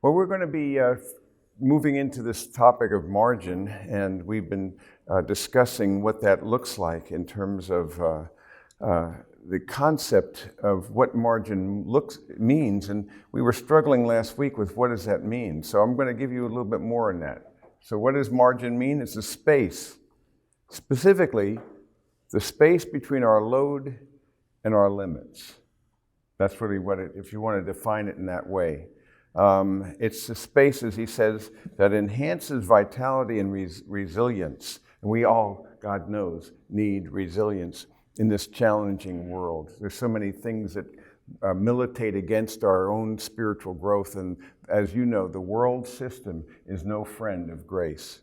Well, we're going to be moving into this topic of margin, and we've been discussing what that looks like in terms of the concept of what margin means, and we were struggling last week with what does that mean. So I'm going to give you a little bit more on that. So what does margin mean? It's a space, specifically the space between our load and our limits. That's really what it, if you want to define it in that way. It's the space, as he says, that enhances vitality and resilience. And we all, God knows, need resilience in this challenging world. There's so many things that militate against our own spiritual growth. And as you know, the world system is no friend of grace.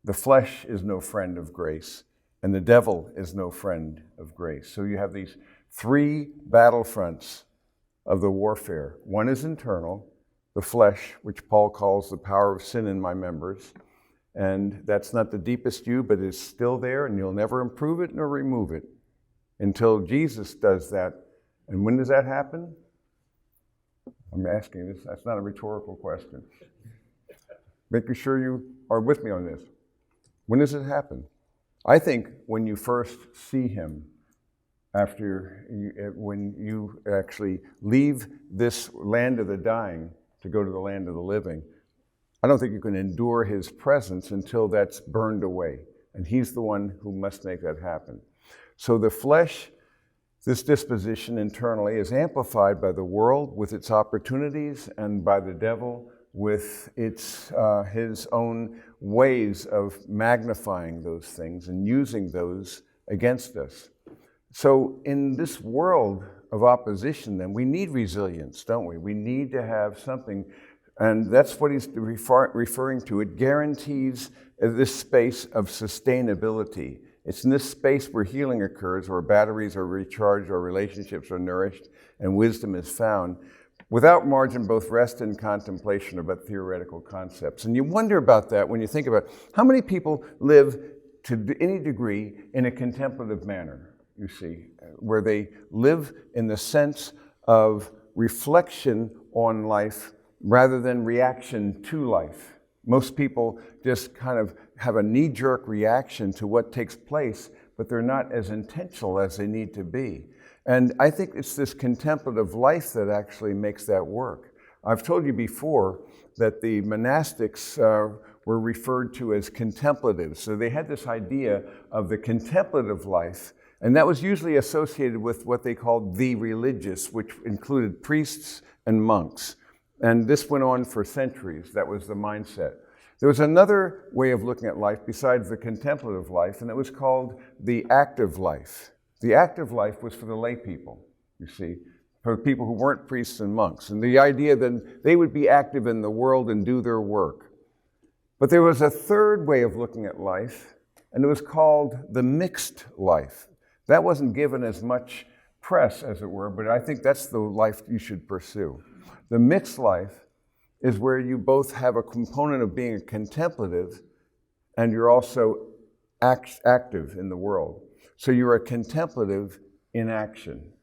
The flesh is no friend of grace. And the devil is no friend of grace. So you have these three battlefronts of the warfare. One is internal, the flesh, which Paul calls the power of sin in my members. And that's not the deepest you, but it's still there, and you'll never improve it nor remove it until Jesus does that. And when does that happen? I'm asking this, that's not a rhetorical question. Making sure you are with me on this. When does it happen? I think when you first see him, when you actually leave this land of the dying to go to the land of the living. I don't think you can endure his presence until that's burned away. And he's the one who must make that happen. So the flesh, this disposition internally, is amplified by the world with its opportunities and by the devil with his own ways of magnifying those things and using those against us. So in this world of opposition, then, we need resilience, don't we? We need to have something, and that's what he's referring to. It guarantees this space of sustainability. It's in this space where healing occurs, where batteries are recharged, our relationships are nourished, and wisdom is found. Without margin, both rest and contemplation are but theoretical concepts. And you wonder about that when you think about how many people live to any degree in a contemplative manner. You see, where they live in the sense of reflection on life rather than reaction to life. Most people just kind of have a knee-jerk reaction to what takes place, but they're not as intentional as they need to be. And I think it's this contemplative life that actually makes that work. I've told you before that the monastics were referred to as contemplatives. So they had this idea of the contemplative life. And that was usually associated with what they called the religious, which included priests and monks. And this went on for centuries. That was the mindset. There was another way of looking at life besides the contemplative life, and it was called the active life. The active life was for the lay people, you see, for people who weren't priests and monks. And the idea that they would be active in the world and do their work. But there was a third way of looking at life, and it was called the mixed life. That wasn't given as much press, as it were, but I think that's the life you should pursue. The mixed life is where you both have a component of being a contemplative and you're also active in the world. So you're a contemplative in action.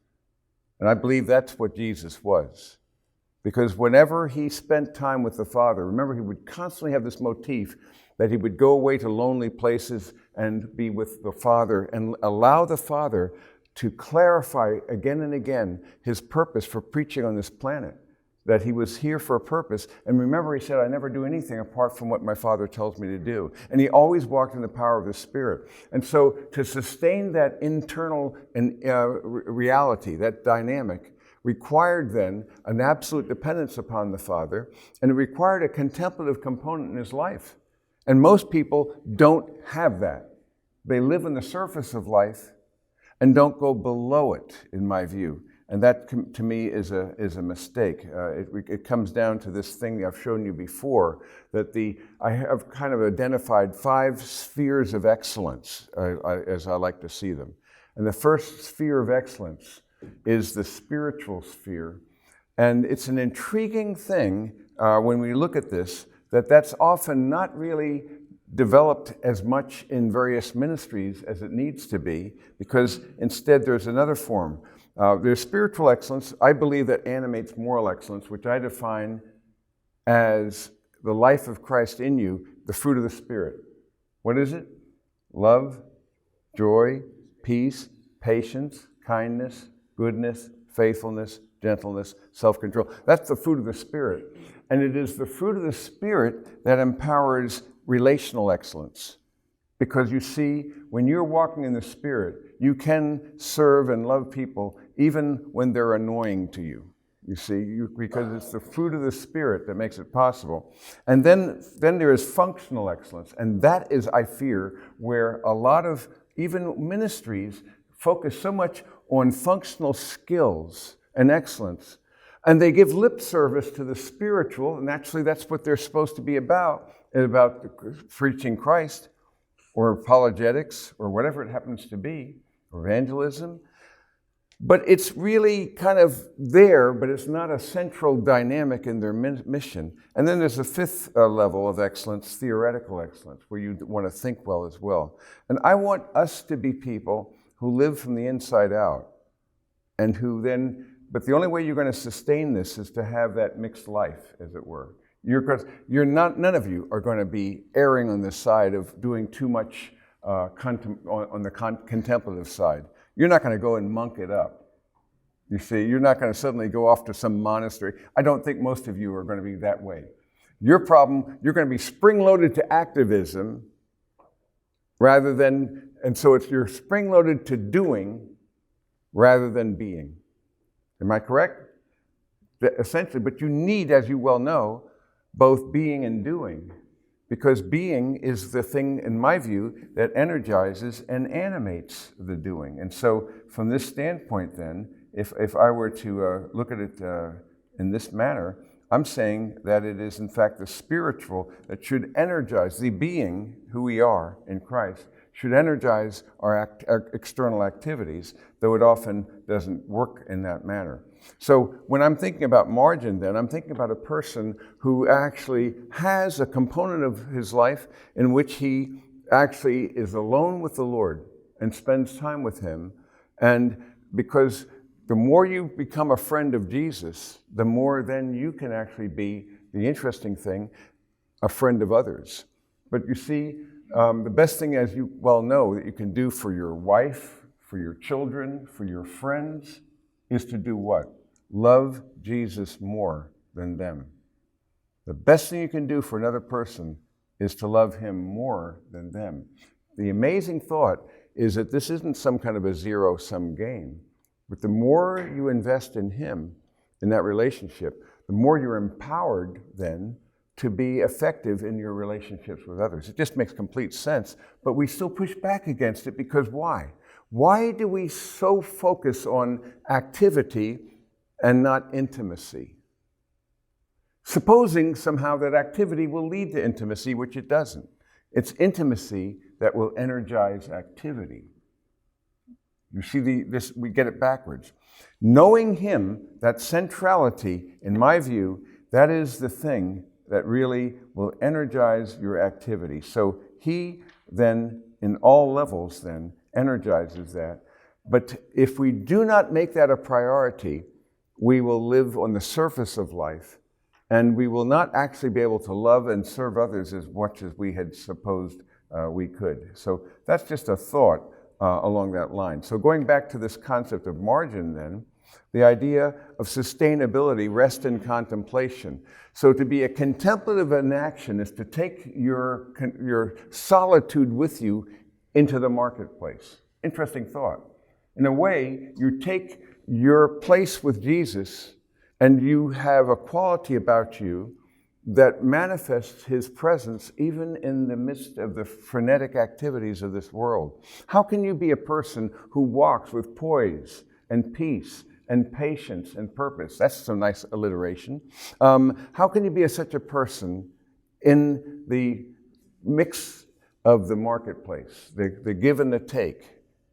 And I believe that's what Jesus was. Because whenever he spent time with the Father, remember, he would constantly have this motif that he would go away to lonely places and be with the Father and allow the Father to clarify again and again his purpose for preaching on this planet, that he was here for a purpose. And remember, he said, I never do anything apart from what my Father tells me to do. And he always walked in the power of the Spirit. And so to sustain that internal reality, that dynamic, required then an absolute dependence upon the Father, and it required a contemplative component in his life. And most people don't have that. They live on the surface of life and don't go below it, in my view. And that, to me, is a mistake. It comes down to this thing I've shown you before, that I have kind of identified 5 spheres of excellence, as I like to see them. And the first sphere of excellence is the spiritual sphere. And it's an intriguing thing when we look at this, that's often not really developed as much in various ministries as it needs to be, because instead there's another form. There's spiritual excellence. I believe that animates moral excellence, which I define as the life of Christ in you, the fruit of the Spirit. What is it? Love, joy, peace, patience, kindness, goodness, faithfulness, gentleness, self-control. That's the fruit of the Spirit. And it is the fruit of the Spirit that empowers relational excellence. Because you see, when you're walking in the Spirit, you can serve and love people even when they're annoying to you. You see, because it's the fruit of the Spirit that makes it possible. And then there is functional excellence. And that is, I fear, where a lot of even ministries focus so much on functional skills and excellence. And they give lip service to the spiritual, and actually that's what they're supposed to be about preaching Christ, or apologetics, or whatever it happens to be, or evangelism. But it's really kind of there, but it's not a central dynamic in their mission. And then there's a fifth level of excellence, theoretical excellence, where you want to think well as well. And I want us to be people who live from the inside out, and who then, but the only way you're going to sustain this is to have that mixed life, as it were. None of you are going to be erring on the side of doing too much on the contemplative side. You're not going to go and monk it up. You see, you're not going to suddenly go off to some monastery. I don't think most of you are going to be that way. Your problem, you're going to be spring-loaded to activism and so you're spring-loaded to doing rather than being. Am I correct? Essentially, but you need, as you well know, both being and doing. Because being is the thing, in my view, that energizes and animates the doing. And so from this standpoint then, if I were to look at it in this manner, I'm saying that it is in fact the spiritual that should energize, the being, who we are in Christ, should energize our external activities, though it often doesn't work in that manner. So when I'm thinking about margin then, I'm thinking about a person who actually has a component of his life in which he actually is alone with the Lord and spends time with Him. And because the more you become a friend of Jesus, the more then you can actually be, the interesting thing, a friend of others. But you see, the best thing, as you well know, that you can do for your wife, for your children, for your friends, is to do what? Love Jesus more than them. The best thing you can do for another person is to love him more than them. The amazing thought is that this isn't some kind of a zero-sum game, but the more you invest in him, in that relationship, the more you're empowered then to be effective in your relationships with others. It just makes complete sense, but we still push back against it because why? Why do we so focus on activity and not intimacy? Supposing somehow that activity will lead to intimacy, which it doesn't. It's intimacy that will energize activity. You see, we get it backwards. Knowing him, that centrality, in my view, that is the thing that really will energize your activity. So he then, in all levels then, energizes that. But if we do not make that a priority, we will live on the surface of life, and we will not actually be able to love and serve others as much as we had supposed we could. So that's just a thought along that line. So going back to this concept of margin then, the idea of sustainability rests in contemplation. So to be a contemplative in action is to take your solitude with you into the marketplace. Interesting thought. In a way, you take your place with Jesus and you have a quality about you that manifests his presence even in the midst of the frenetic activities of this world. How can you be a person who walks with poise and peace and patience and purpose? That's some nice alliteration. How can you be such a person in the mix of the marketplace, the give and the take,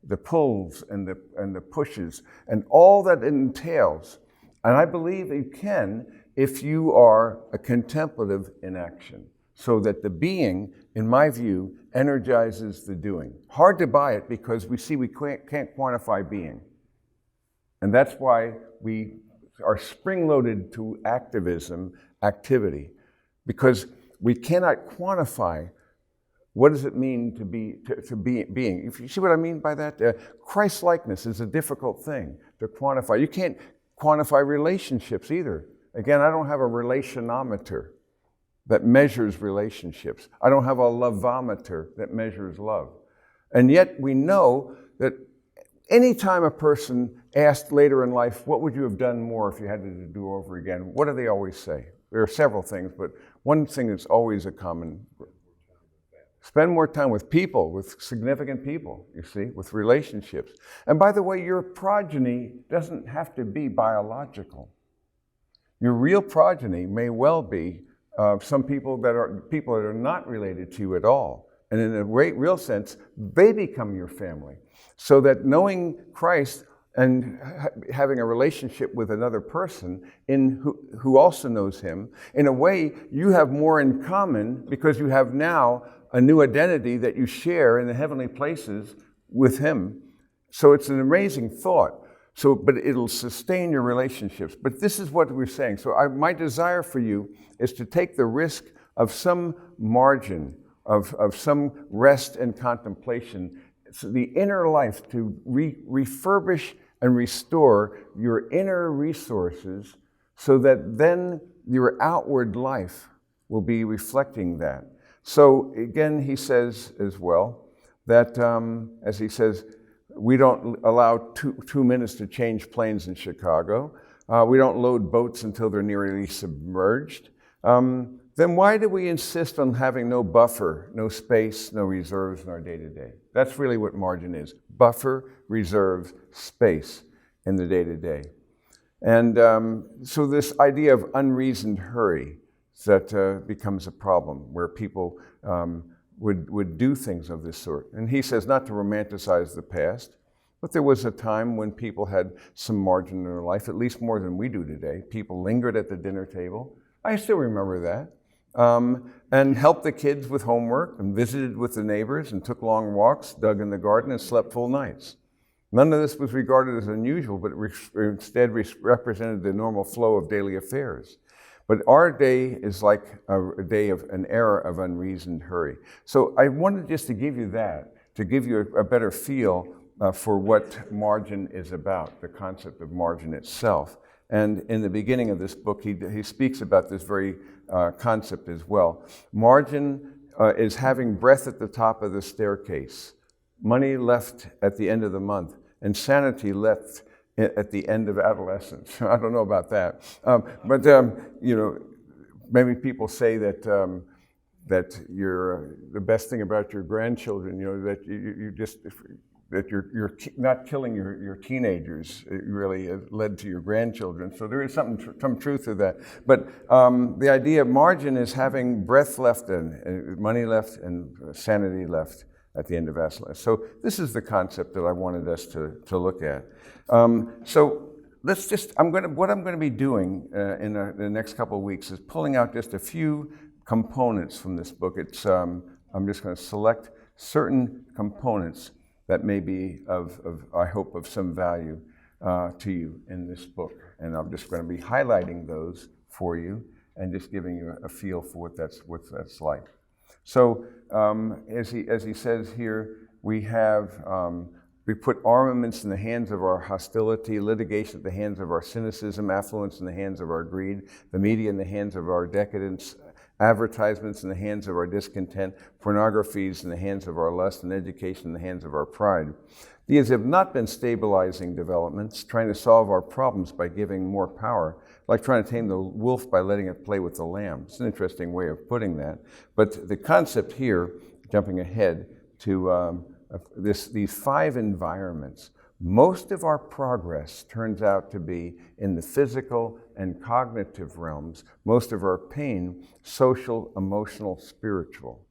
the pulls and the pushes, and all that it entails? And I believe you can if you are a contemplative in action, so that the being, in my view, energizes the doing. Hard to buy it because we can't quantify being. And that's why we are spring-loaded to activity. because we cannot quantify what does it mean to be being. If you see what I mean by that? Christ-likeness is a difficult thing to quantify. You can't quantify relationships either. Again, I don't have a relationometer that measures relationships. I don't have a lovometer that measures love. And yet we know that anytime a person asked later in life, what would you have done more if you had to do over again? What do they always say? There are several things, but one thing that's always a common: spend more time with people, with significant people, you see, with relationships. And by the way, your progeny doesn't have to be biological. Your real progeny may well be some people that are not related to you at all. And in a real sense, they become your family. So that knowing Christ and having a relationship with another person who also knows him, in a way, you have more in common because you have now a new identity that you share in the heavenly places with him. So it's an amazing thought. But it'll sustain your relationships. But this is what we're saying. So my desire for you is to take the risk of some margin, of some rest and contemplation, so the inner life, to refurbish and restore your inner resources so that then your outward life will be reflecting that. So again, he says as well that, as he says, we don't allow two minutes to change planes in Chicago. We don't load boats until they're nearly submerged. Then why do we insist on having no buffer, no space, no reserves in our day-to-day? That's really what margin is: buffer, reserves, space in the day-to-day. And so this idea of unreasoned hurry that becomes a problem, where people would do things of this sort. And he says not to romanticize the past, but there was a time when people had some margin in their life, at least more than we do today. People lingered at the dinner table. I still remember that. And helped the kids with homework, and visited with the neighbors, and took long walks, dug in the garden, and slept full nights. None of this was regarded as unusual, but instead represented the normal flow of daily affairs. But our day is like a day of an era of unreasoned hurry. So I wanted just to give you that, to give you a better feel for what margin is about, the concept of margin itself. And in the beginning of this book, he speaks about this very concept as well. Margin is having breath at the top of the staircase, money left at the end of the month, and sanity left at the end of adolescence. I don't know about that. But maybe people say that you're the best thing about your grandchildren, that that you're not killing your teenagers. It really led to your grandchildren. So there is some truth to that. But the idea of margin is having breath left and money left and sanity left at the end of adolescence. So this is the concept that I wanted us to look at. So let's just, what I'm going to be doing in the next couple of weeks is pulling out just a few components from this book. I'm just going to select certain components that may be I hope, of some value to you in this book. And I'm just going to be highlighting those for you and just giving you a feel for what that's like. So as he says here, we put armaments in the hands of our hostility, litigation at the hands of our cynicism, affluence in the hands of our greed, the media in the hands of our decadence, advertisements in the hands of our discontent, pornographies in the hands of our lust, and education in the hands of our pride. These have not been stabilizing developments, trying to solve our problems by giving more power, like trying to tame the wolf by letting it play with the lamb. It's an interesting way of putting that. But the concept here, jumping ahead to these 5 environments, most of our progress turns out to be in the physical and cognitive realms. Most of our pain, social, emotional, spiritual.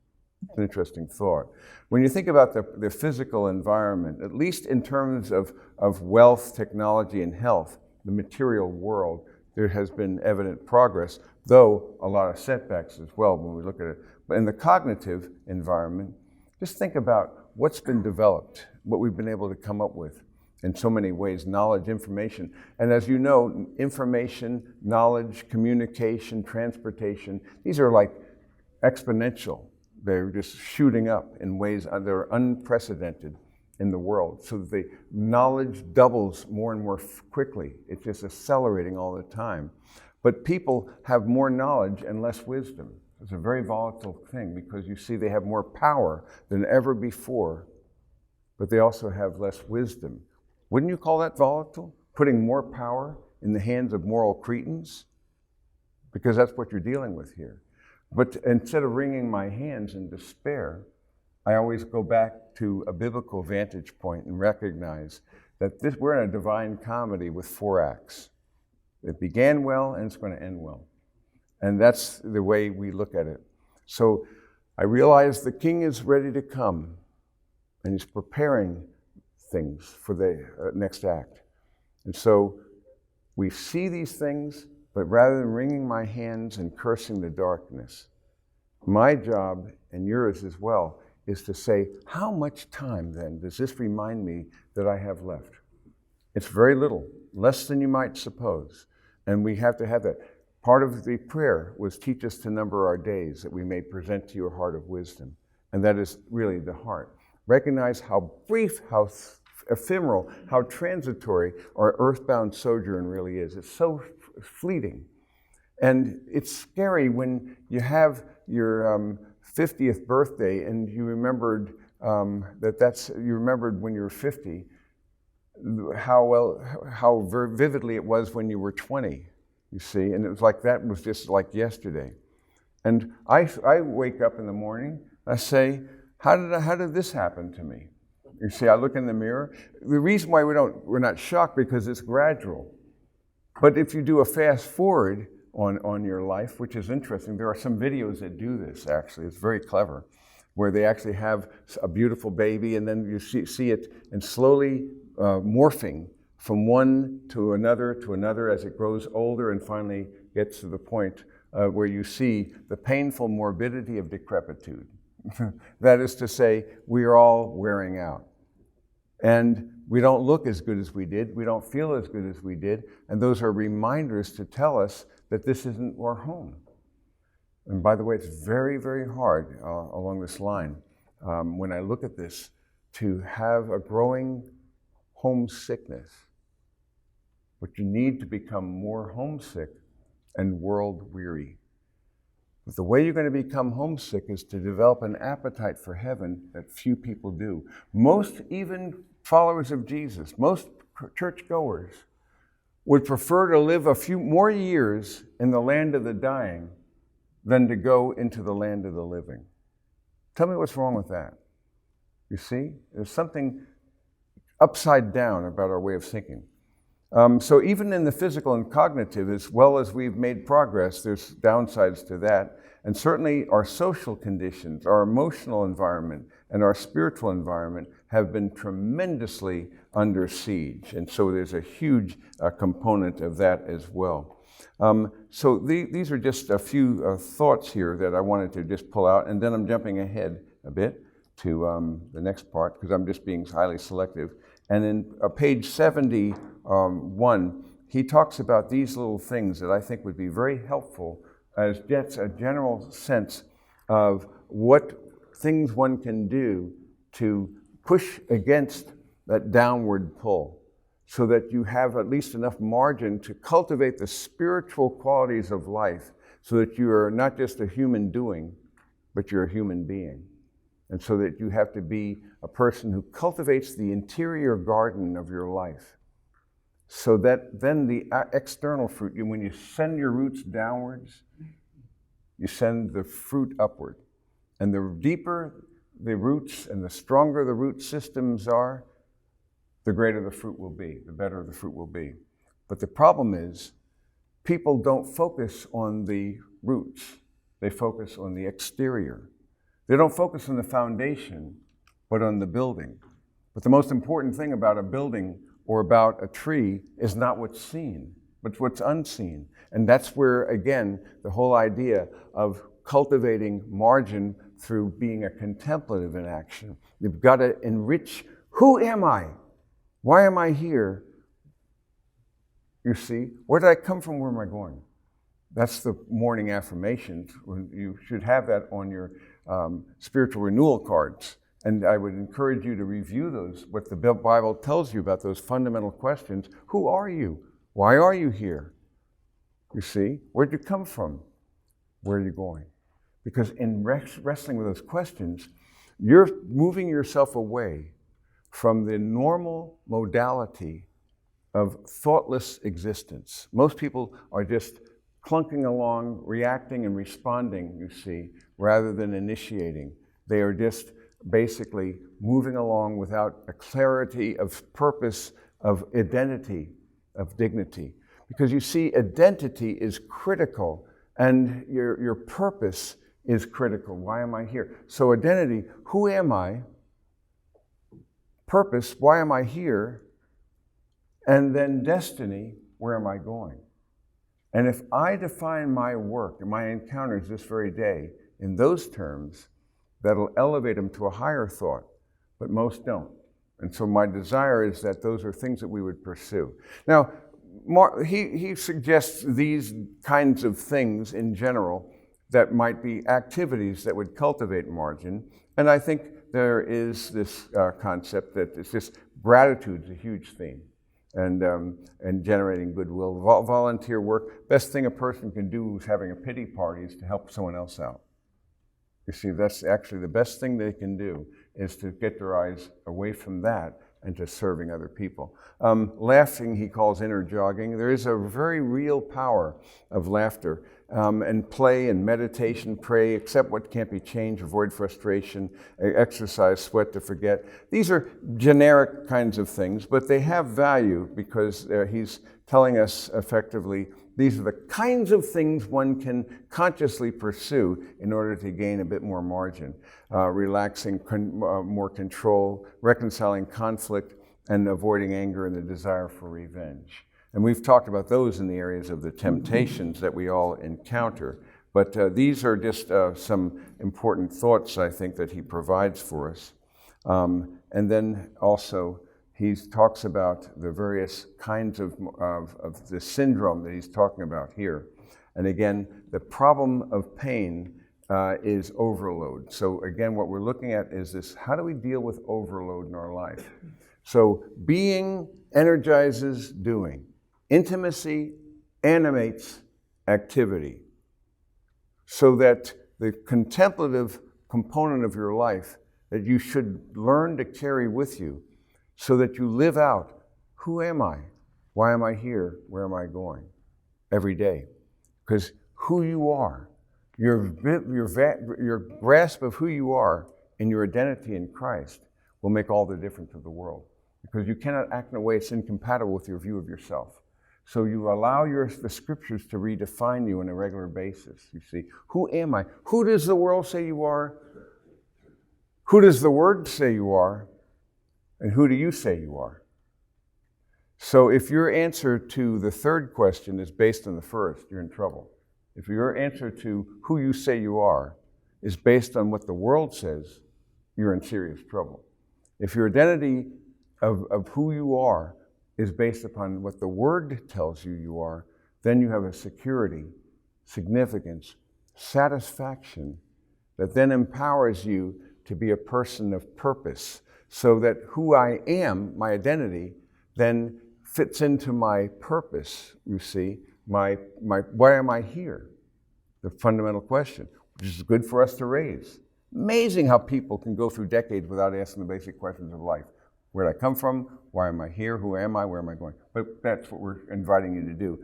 It's an interesting thought. When you think about the physical environment, at least in terms of wealth, technology, and health, the material world, there has been evident progress, though a lot of setbacks as well when we look at it. But in the cognitive environment, just think about what's been developed, what we've been able to come up with. in so many ways, knowledge, information. And as you know, information, knowledge, communication, transportation, these are like exponential. They're just shooting up in ways that are unprecedented in the world. So the knowledge doubles more and more quickly. It's just accelerating all the time. But people have more knowledge and less wisdom. It's a very volatile thing because you see they have more power than ever before, but they also have less wisdom. Wouldn't you call that volatile? Putting more power in the hands of moral cretins? Because that's what you're dealing with here. But instead of wringing my hands in despair, I always go back to a biblical vantage point and recognize that we're in a divine comedy with 4 acts. It began well and it's going to end well. And that's the way we look at it. So I realize the king is ready to come and he's preparing things for the next act. And so we see these things, but rather than wringing my hands and cursing the darkness, my job, and yours as well, is to say, how much time then does this remind me that I have left? It's very little, less than you might suppose. And we have to have that. Part of the prayer was teach us to number our days that we may present to you a heart of wisdom. And that is really the heart. Recognize how brief, how ephemeral, how transitory our earthbound sojourn really is. It's so fleeting. And it's scary when you have your 50th birthday and you remembered you remembered when you were 50, how very vividly it was when you were 20, you see, and it was like that was just like yesterday. And I wake up in the morning, I say, how did this happen to me? You see, I look in the mirror. The reason why we're not shocked because it's gradual. But if you do a fast forward on your life, which is interesting, there are some videos that do this actually. It's very clever, where they actually have a beautiful baby and then you see it and slowly morphing from one to another as it grows older and finally gets to the point where you see the painful morbidity of decrepitude. That is to say, we are all wearing out. And we don't look as good as we did. We don't feel as good as we did. And those are reminders to tell us that this isn't our home. And by the way, it's very, very hard along this line, when I look at this, to have a growing homesickness. But you need to become more homesick and world weary. But the way you're going to become homesick is to develop an appetite for heaven that few people do. Most even followers of Jesus, most churchgoers, would prefer to live a few more years in the land of the dying than to go into the land of the living. Tell me what's wrong with that. You see, there's something upside down about our way of thinking. So even in the physical and cognitive, as well as we've made progress, there's downsides to that. And certainly our social conditions, our emotional environment, and our spiritual environment have been tremendously under siege. And so there's a huge component of that as well. So these are just a few thoughts here that I wanted to just pull out. And then I'm jumping ahead a bit to the next part because I'm just being highly selective. And in page 71, he talks about these little things that I think would be very helpful as gets a general sense of what things one can do to push against that downward pull so that you have at least enough margin to cultivate the spiritual qualities of life so that you are not just a human doing, but you're a human being. And so that you have to be a person who cultivates the interior garden of your life so that then the external fruit, when you send your roots downwards, you send the fruit upward. And the deeper the roots and the stronger the root systems are, the greater the fruit will be, the better the fruit will be. But the problem is, people don't focus on the roots. They focus on the exterior. They don't focus on the foundation, but on the building. But the most important thing about a building or about a tree is not what's seen, but what's unseen. And that's where, again, the whole idea of cultivating margin through being a contemplative in action. You've got to enrich, who am I? Why am I here? You see, where did I come from? Where am I going? That's the morning affirmations. You should have that on your spiritual renewal cards. And I would encourage you to review those, what the Bible tells you about those fundamental questions. Who are you? Why are you here? You see, where'd you come from? Where are you going? Because in wrestling with those questions, you're moving yourself away from the normal modality of thoughtless existence. Most people are just clunking along, reacting and responding, you see, rather than initiating. They are just basically moving along without a clarity of purpose, of identity, of dignity. Because you see, identity is critical, and your purpose is critical. Why am I here? So identity, who am I? Purpose, why am I here? And then destiny, where am I going? And if I define my work and my encounters this very day in those terms, that'll elevate them to a higher thought, but most don't. And so my desire is that those are things that we would pursue. Now, he suggests these kinds of things in general that might be activities that would cultivate margin. And I think there is this concept that it's just gratitude's a huge theme. And generating goodwill. Volunteer work, best thing a person can do is having a pity party is to help someone else out. You see, that's actually the best thing they can do, is to get their eyes away from that and to serving other people. Laughing, he calls inner jogging. There is a very real power of laughter. And play and meditation, pray, accept what can't be changed, avoid frustration, exercise, sweat to forget. These are generic kinds of things, but they have value because he's telling us effectively these are the kinds of things one can consciously pursue in order to gain a bit more margin. Relaxing, more control, reconciling conflict, and avoiding anger and the desire for revenge. And we've talked about those in the areas of the temptations that we all encounter. But these are just some important thoughts, I think, that he provides for us. And then also, he talks about the various kinds of the syndrome that he's talking about here. And again, the problem of pain is overload. So again, what we're looking at is this, how do we deal with overload in our life? So being energizes doing. Intimacy animates activity, so that the contemplative component of your life that you should learn to carry with you, so that you live out, who am I? Why am I here? Where am I going? Every day. Because who you are, your grasp of who you are and your identity in Christ will make all the difference of the world. Because you cannot act in a way that's incompatible with your view of yourself. So you allow the scriptures to redefine you on a regular basis. You see, who am I? Who does the world say you are? Who does the Word say you are? And who do you say you are? So if your answer to the third question is based on the first, you're in trouble. If your answer to who you say you are is based on what the world says, you're in serious trouble. If your identity of who you are is based upon what the Word tells you you are, then you have a security, significance, satisfaction that then empowers you to be a person of purpose, so that who I am, my identity, then fits into my purpose, you see, my why am I here? The fundamental question, which is good for us to raise. Amazing how people can go through decades without asking the basic questions of life. Where did I come from? Why am I here? Who am I? Where am I going? But that's what we're inviting you to do,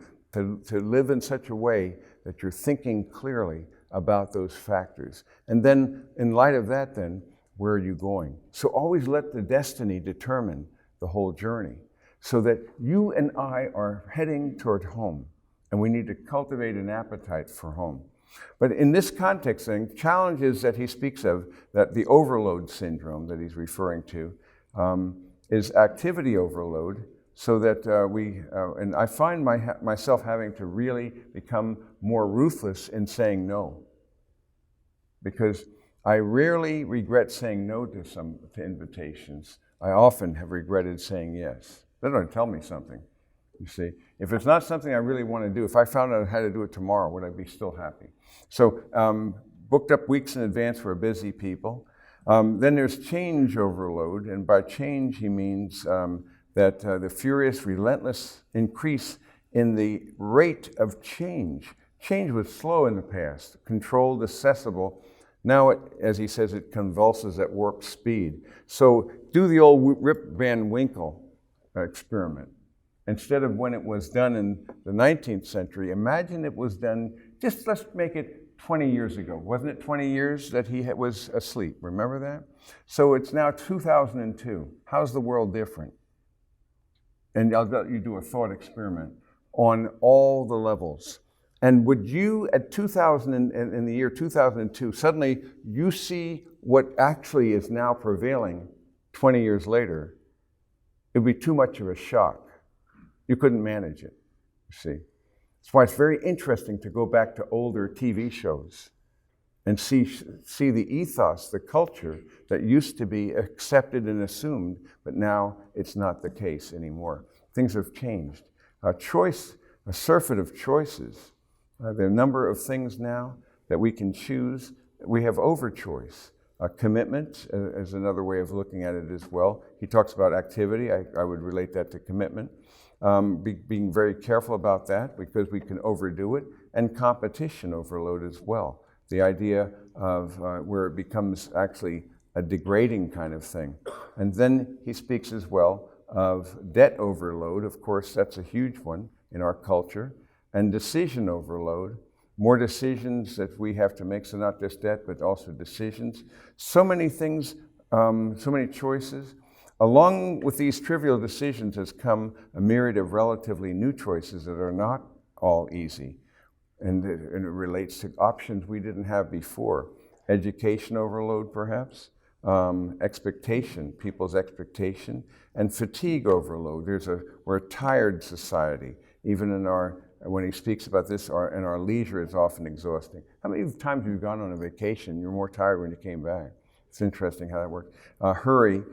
to live in such a way that you're thinking clearly about those factors. And then, in light of that, then, where are you going? So always let the destiny determine the whole journey, so that you and I are heading toward home, and we need to cultivate an appetite for home. But in this context, then, challenges that he speaks of, that the overload syndrome that he's referring to, is activity overload, so that and I find myself having to really become more ruthless in saying no, because I rarely regret saying no to invitations. I often have regretted saying yes. That ought to tell me something, you see. If it's not something I really want to do, if I found out how to do it tomorrow, would I be still happy? So booked up weeks in advance for busy people. Then there's change overload, and by change he means that the furious, relentless increase in the rate of change. Change was slow in the past, controlled, accessible. Now, as he says, it convulses at warp speed. So do the old Rip Van Winkle experiment. Instead of when it was done in the 19th century, imagine it was done, just let's make it 20 years ago. Wasn't it 20 years that he was asleep? Remember that? So it's now 2002. How's the world different? And I'll let you do a thought experiment on all the levels. And would you, at 2000, in the year 2002, suddenly you see what actually is now prevailing 20 years later? It would be too much of a shock. You couldn't manage it, you see. That's why it's very interesting to go back to older TV shows and see the ethos, the culture that used to be accepted and assumed, but now it's not the case anymore. Things have changed. A surfeit of choices. There are a number of things now that we can choose. We have over-choice. Commitment is another way of looking at it as well. He talks about activity. I would relate that to commitment. Being very careful about that because we can overdo it. And competition overload as well. The idea of where it becomes actually a degrading kind of thing. And then he speaks as well of debt overload. Of course, that's a huge one in our culture. And decision overload, more decisions that we have to make, so not just debt, but also decisions. So many things, so many choices. Along with these trivial decisions has come a myriad of relatively new choices that are not all easy. And it relates to options we didn't have before. Education overload, perhaps. Expectation, people's expectation. And fatigue overload. We're a tired society. Even when he speaks about this, our leisure is often exhausting. How many times have you gone on a vacation? You're more tired when you came back. It's interesting how that works. Hurry,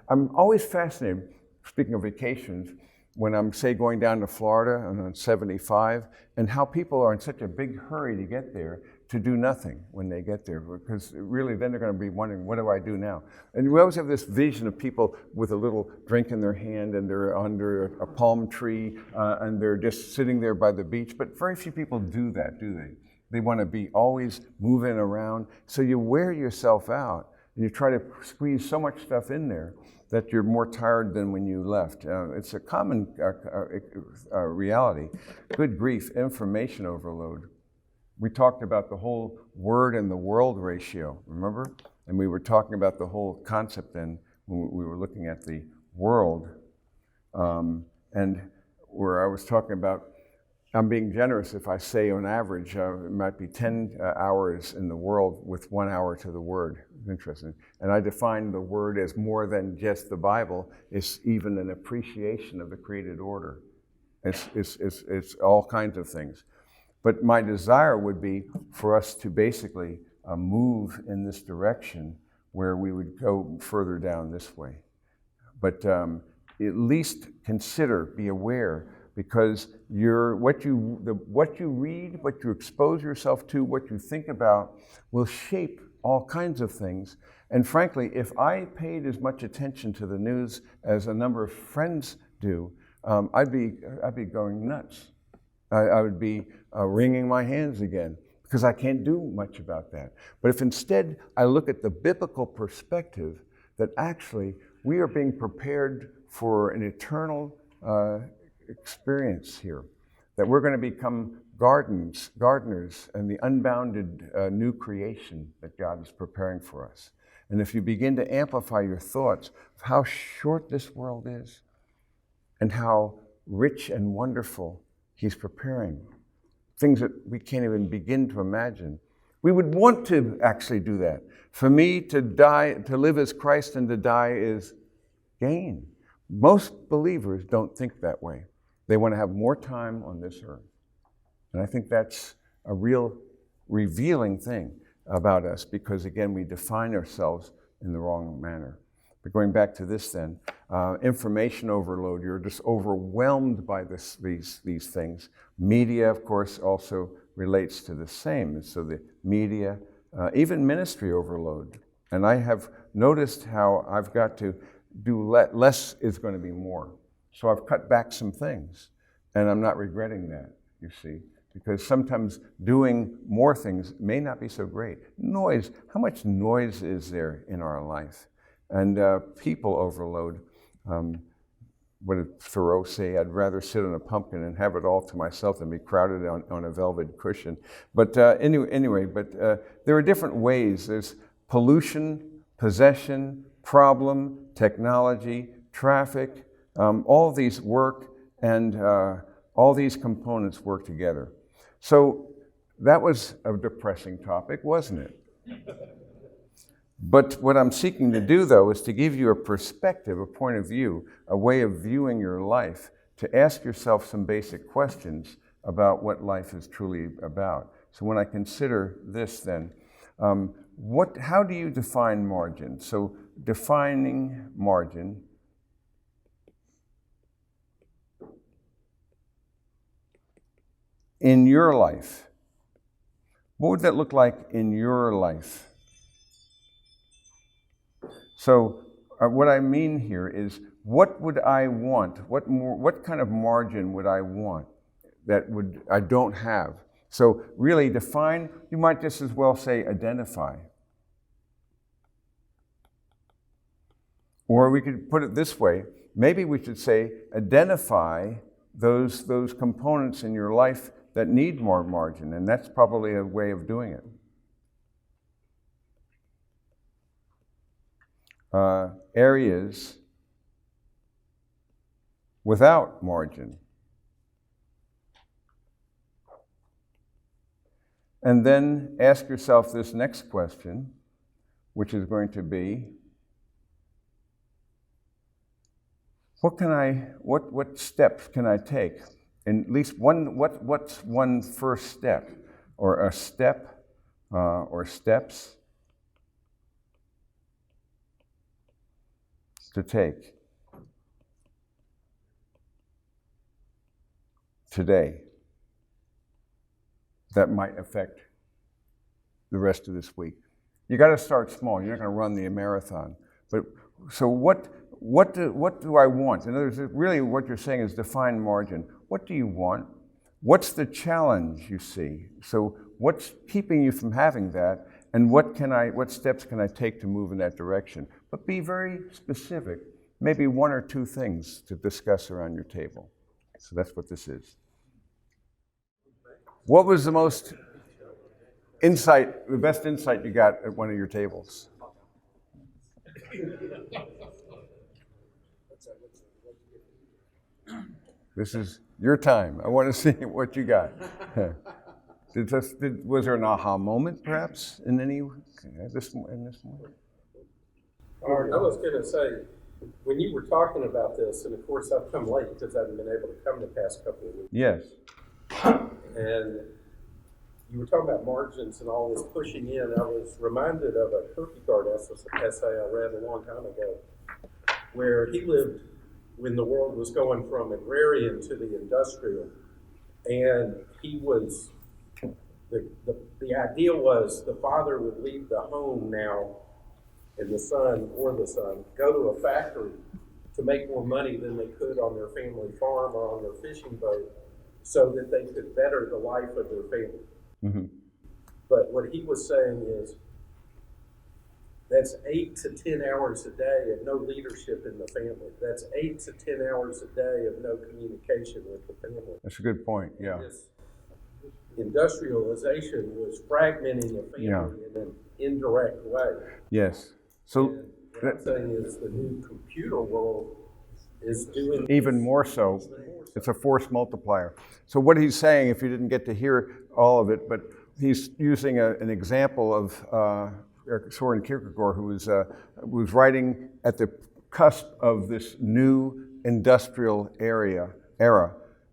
I'm always fascinated, speaking of vacations, when I'm, say, going down to Florida and on 75, and how people are in such a big hurry to get there to do nothing when they get there, because really then they're going to be wondering, what do I do now? And we always have this vision of people with a little drink in their hand and they're under a palm tree and they're just sitting there by the beach, but very few people do that, do they? They want to be always moving around, so you wear yourself out and you try to squeeze so much stuff in there that you're more tired than when you left. It's a common reality. Good grief, information overload. We talked about the whole word and the world ratio, remember? And we were talking about the whole concept then when we were looking at the world. And where I was talking about, I'm being generous if I say on average, it might be 10 hours in the world with 1 hour to the Word. Interesting. And I define the Word as more than just the Bible. It's even an appreciation of the created order. It's all kinds of things. But my desire would be for us to basically move in this direction where we would go further down this way. But at least consider, be aware, because what you read, what you expose yourself to, what you think about will shape all kinds of things. And frankly, if I paid as much attention to the news as a number of friends do, I'd be going nuts. I would be wringing my hands again because I can't do much about that. But if instead I look at the biblical perspective that actually we are being prepared for an eternal experience here, that we're going to become gardeners and the unbounded new creation that God is preparing for us. And if you begin to amplify your thoughts of how short this world is and how rich and wonderful He's preparing, things that we can't even begin to imagine, we would want to actually do that. For me, to live as Christ and to die is gain. Most believers don't think that way. They want to have more time on this earth. And I think that's a real revealing thing about us because, again, we define ourselves in the wrong manner. But going back to this then, information overload, you're just overwhelmed by these things. Media, of course, also relates to the same. And so the media, even ministry overload. And I have noticed how I've got to do less is going to be more. So I've cut back some things, and I'm not regretting that, you see, because sometimes doing more things may not be so great. Noise, how much noise is there in our life? And people overload. What did Thoreau say? I'd rather sit on a pumpkin and have it all to myself than be crowded on a velvet cushion. But anyway, there are different ways. There's pollution, possession, problem, technology, traffic. All these work, and all these components work together. So that was a depressing topic, wasn't it? But what I'm seeking to do, though, is to give you a perspective, a point of view, a way of viewing your life, to ask yourself some basic questions about what life is truly about. So when I consider this, then, how do you define margin? So defining margin, in your life, what would that look like in your life? So what I mean here is, what would I want? What kind of margin would I want that I don't have? So really define, you might just as well say identify. Or we could put it this way, maybe we should say identify those components in your life that need more margin, and that's probably a way of doing it. Areas without margin. And then ask yourself this next question, which is going to be, what steps can I take? And at least what's one first step, or a step, or steps to take today that might affect the rest of this week? You got to start small. You're not going to run the marathon. But so what do I want? In other words, really what you're saying is define margin. What do you want? What's the challenge you see? So what's keeping you from having that? And what steps can I take to move in that direction? But be very specific, maybe one or two things to discuss around your table. So that's what this is. What was the best insight you got at one of your tables? This is your time. I want to see what you got. Was there an aha moment, perhaps, in this moment? I was going to say, when you were talking about this, and of course I've come late because I haven't been able to come the past couple of weeks. Yes. And you were talking about margins and all this pushing in. I was reminded of a Kierkegaard essay I read a long time ago, where he lived when the world was going from agrarian to the industrial. And he was, the idea was the father would leave the home now, and the son go to a factory to make more money than they could on their family farm or on their fishing boat, so that they could better the life of their family. Mm-hmm. But what he was saying is, that's 8 to 10 hours a day of no leadership in the family. That's 8 to 10 hours a day of no communication with the family. That's a good point, yeah. And this industrialization was fragmenting the family in an indirect way. Yes. So what I'm saying is the new computer world is doing even more so. It's a force multiplier. So what he's saying, if you didn't get to hear all of it, but he's using an example of Soren Kierkegaard, who was writing at the cusp of this new industrial era.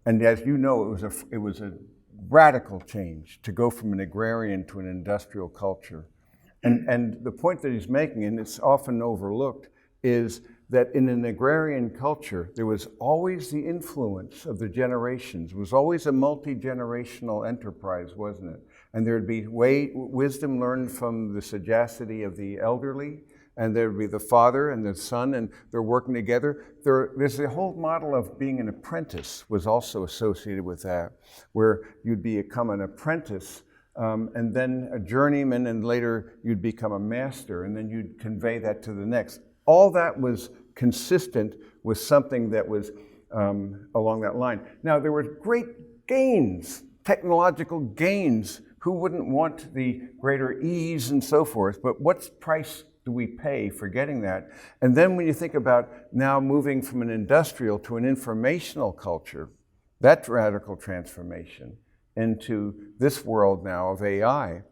And as you know, it was a radical change to go from an agrarian to an industrial culture. And the point that he's making, and it's often overlooked, is that in an agrarian culture, there was always the influence of the generations. It was always a multi-generational enterprise, wasn't it? And there'd be wisdom learned from the sagacity of the elderly, and there'd be the father and the son, and they're working together. There's a whole model of being an apprentice was also associated with that, where you'd become an apprentice, and then a journeyman, and later you'd become a master, and then you'd convey that to the next. All that was consistent with something that was along that line. Now, there were great gains, technological gains. Who wouldn't want the greater ease and so forth? But what price do we pay for getting that? And then when you think about now moving from an industrial to an informational culture, that radical transformation into this world now of AI,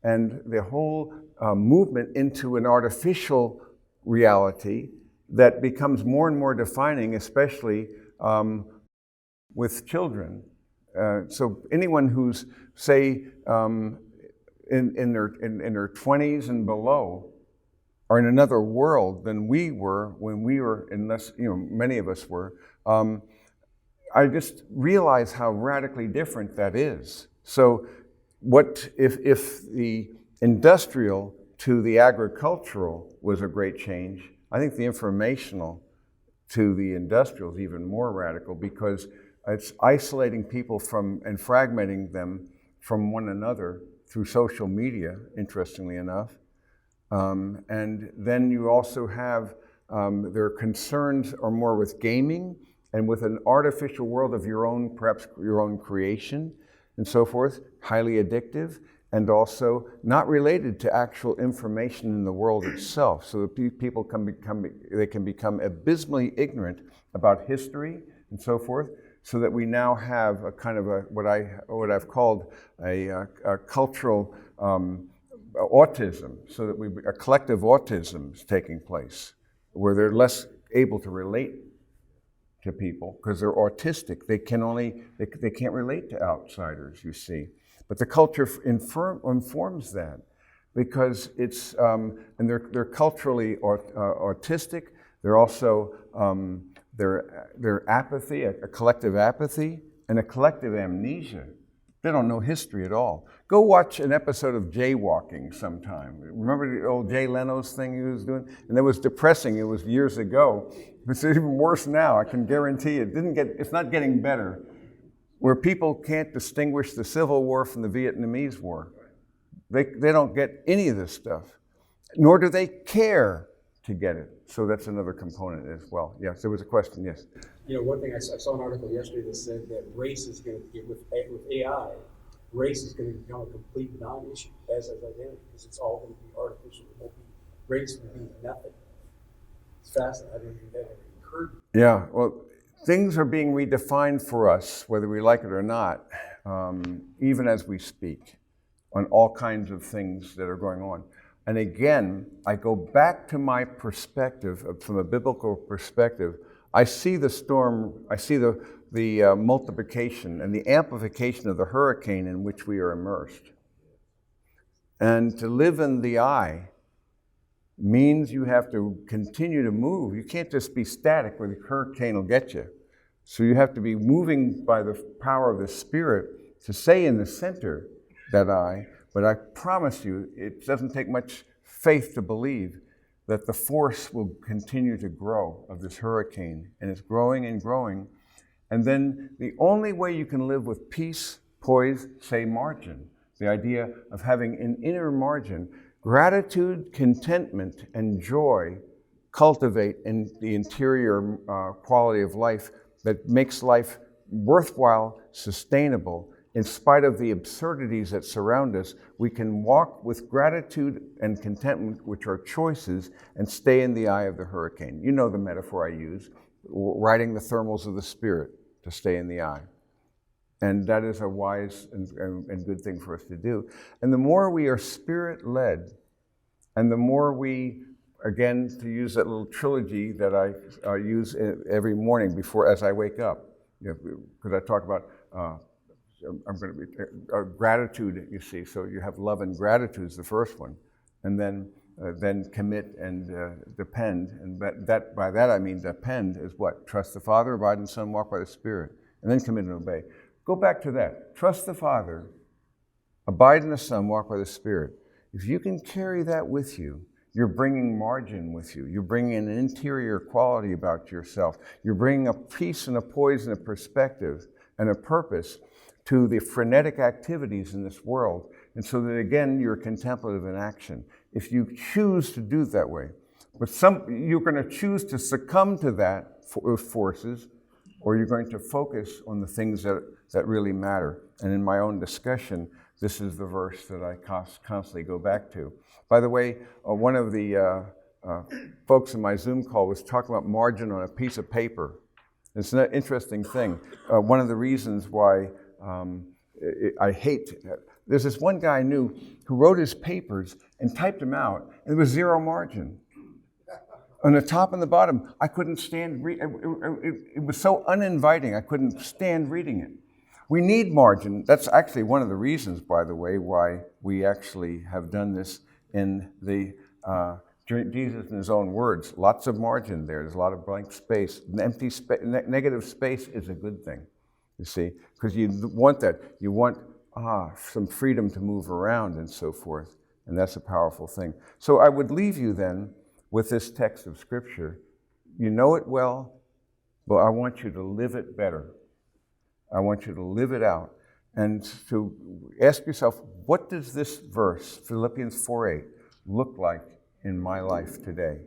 and the whole movement into an artificial reality that becomes more and more defining, especially with children. So anyone who's, say, in their 20s and below are in another world than we were when we were, unless, many of us were, I just realize how radically different that is. So what if the industrial to the agricultural was a great change, I think the informational to the industrial is even more radical, because it's isolating people from and fragmenting them from one another through social media, interestingly enough. And then you also have their concerns are more with gaming and with an artificial world of your own, perhaps your own creation and so forth, highly addictive, and also not related to actual information in the world itself. So that people can become abysmally ignorant about history and so forth, so that we now have a kind of what I've called a cultural autism, so that a collective autism is taking place, where they're less able to relate to people because they're autistic. They can't relate to outsiders, you see. But the culture informs that, because it's and they're culturally autistic. They're also their apathy, a collective apathy, and a collective amnesia. They don't know history at all. Go watch an episode of Jaywalking sometime. Remember the old Jay Leno's thing he was doing? And it was depressing. It was years ago. It's even worse now. I can guarantee you. It's not getting better. Where people can't distinguish the Civil War from the Vietnamese War. They don't get any of this stuff, nor do they care to get it. So that's another component as well. Yes, there was a question, yes. One thing I saw an article yesterday that said that race is going to, with AI, race is going to become a complete non-issue, as is identity, because it's all going to be artificial. It won't be, race will be nothing. It's fascinating. I didn't think that ever occurred. Yeah, well, things are being redefined for us, whether we like it or not, even as we speak, on all kinds of things that are going on. And again, I go back to my perspective, from a biblical perspective. I see the storm, I see the multiplication and the amplification of the hurricane in which we are immersed. And to live in the eye means you have to continue to move. You can't just be static where the hurricane will get you. So you have to be moving by the power of the Spirit to stay in the center, that eye. But I promise you, it doesn't take much faith to believe that the force will continue to grow of this hurricane. And it's growing and growing. And then the only way you can live with peace, poise, say margin, the idea of having an inner margin, gratitude, contentment, and joy cultivate in the interior quality of life that makes life worthwhile, sustainable. In spite of the absurdities that surround us, we can walk with gratitude and contentment, which are choices, and stay in the eye of the hurricane. You know the metaphor I use, riding the thermals of the Spirit to stay in the eye. And that is a wise and good thing for us to do. And the more we are Spirit-led, and the more we, again, to use that little trilogy that I use every morning as I wake up, because I talk about I'm going to be gratitude, you see. So you have love and gratitude is the first one. and then commit and depend. And by that I mean depend is what? Trust the Father, abide in the Son, walk by the Spirit, and then commit and obey. Go back to that. Trust the Father, abide in the Son, walk by the Spirit. If you can carry that with you, you're bringing margin with you. You're bringing an interior quality about yourself. You're bringing a peace and a poise and a perspective and a purpose to the frenetic activities in this world. And so that, again, you're contemplative in action. If you choose to do it that way, but you're going to choose to succumb to those forces, or you're going to focus on the things that really matter. And in my own discussion, this is the verse that I constantly go back to. By the way, one of the folks in my Zoom call was talking about margin on a piece of paper. It's an interesting thing. One of the reasons why I hate, there's this one guy I knew who wrote his papers and typed them out, and there was zero margin. On the top and the bottom, I couldn't stand, it was so uninviting, I couldn't stand reading it. We need margin. That's actually one of the reasons, by the way, why we actually have done this in the Jesus in his own words. Lots of margin there. There's a lot of blank space. Empty space, negative space is a good thing, you see, because you want that. You want some freedom to move around and so forth, and that's a powerful thing. So I would leave you then with this text of Scripture. You know it well, but I want you to live it better. I want you to live it out and to ask yourself, what does this verse, Philippians 4:8, look like in my life today?